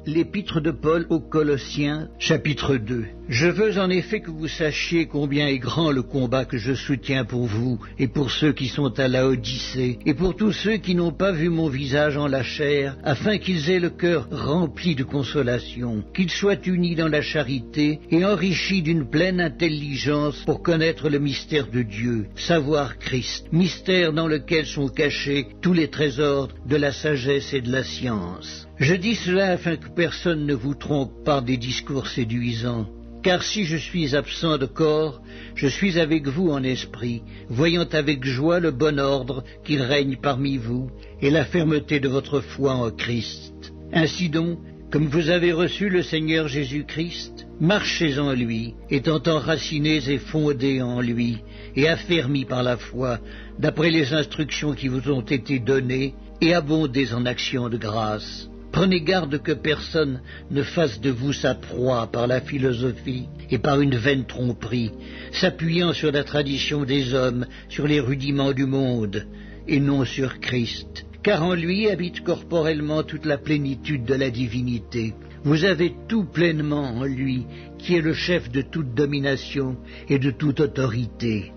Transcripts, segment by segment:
L'épître de Paul aux Colossiens, chapitre 2. Je veux en effet que vous sachiez combien est grand le combat que je soutiens pour vous et pour ceux qui sont à Laodicée et pour tous ceux qui n'ont pas vu mon visage en la chair, afin qu'ils aient le cœur rempli de consolation, qu'ils soient unis dans la charité et enrichis d'une pleine intelligence pour connaître le mystère de Dieu, savoir Christ, mystère dans lequel sont cachés tous les trésors de la sagesse et de la science. Je dis cela afin que personne ne vous trompe par des discours séduisants. Car si je suis absent de corps, je suis avec vous en esprit, voyant avec joie le bon ordre qu'il règne parmi vous et la fermeté de votre foi en Christ. Ainsi donc, comme vous avez reçu le Seigneur Jésus-Christ, marchez en lui, étant enracinés et fondés en lui, et affermis par la foi, d'après les instructions qui vous ont été données, et abondez en actions de grâce. Prenez garde que personne ne fasse de vous sa proie par la philosophie et par une vaine tromperie, s'appuyant sur la tradition des hommes, sur les rudiments du monde, et non sur Christ. Car en lui habite corporellement toute la plénitude de la divinité. Vous avez tout pleinement en lui, qui est le chef de toute domination et de toute autorité.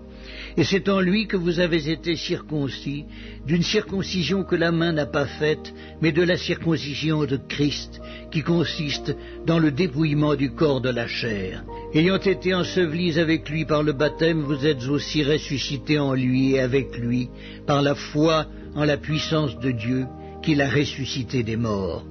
Et c'est en lui que vous avez été circoncis, d'une circoncision que la main n'a pas faite, mais de la circoncision de Christ, qui consiste dans le dépouillement du corps de la chair. Ayant été ensevelis avec lui par le baptême, vous êtes aussi ressuscités en lui et avec lui, par la foi en la puissance de Dieu, qui l'a ressuscité des morts.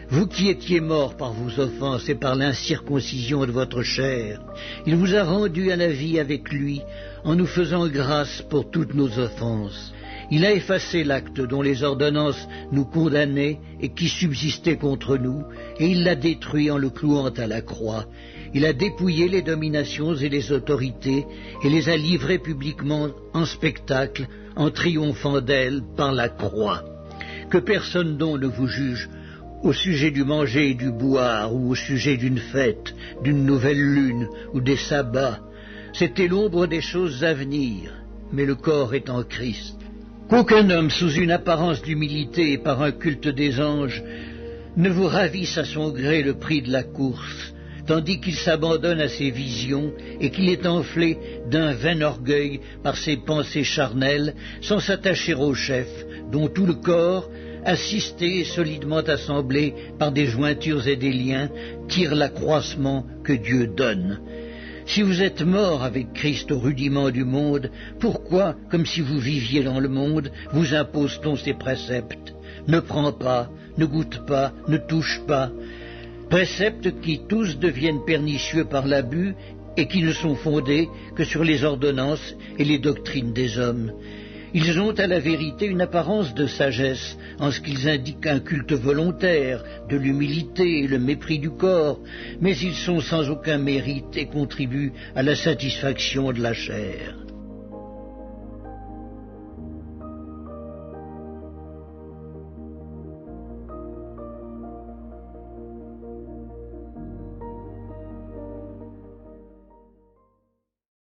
Vous qui étiez morts par vos offenses et par l'incirconcision de votre chair, il vous a rendus à la vie avec lui, en nous faisant grâce pour toutes nos offenses. Il a effacé l'acte dont les ordonnances nous condamnaient et qui subsistait contre nous, et il l'a détruit en le clouant à la croix. Il a dépouillé les dominations et les autorités, et les a livrées publiquement en spectacle, en triomphant d'elles par la croix. Que personne donc ne vous juge au sujet du manger et du boire, ou au sujet d'une fête, d'une nouvelle lune, ou des sabbats. C'était l'ombre des choses à venir, mais le corps est en Christ. Qu'aucun homme, sous une apparence d'humilité et par un culte des anges, ne vous ravisse à son gré le prix de la course, tandis qu'il s'abandonne à ses visions et qu'il est enflé d'un vain orgueil par ses pensées charnelles, sans s'attacher au chef, dont tout le corps, assisté et solidement assemblé par des jointures et des liens, tire l'accroissement que Dieu donne. Si vous êtes morts avec Christ au rudiment du monde, pourquoi, comme si vous viviez dans le monde, vous impose-t-on ces préceptes? Ne prends pas, ne goûte pas, ne touche pas. Préceptes qui tous deviennent pernicieux par l'abus et qui ne sont fondés que sur les ordonnances et les doctrines des hommes. Ils ont à la vérité une apparence de sagesse, en ce qu'ils indiquent un culte volontaire, de l'humilité et le mépris du corps, mais ils sont sans aucun mérite et contribuent à la satisfaction de la chair.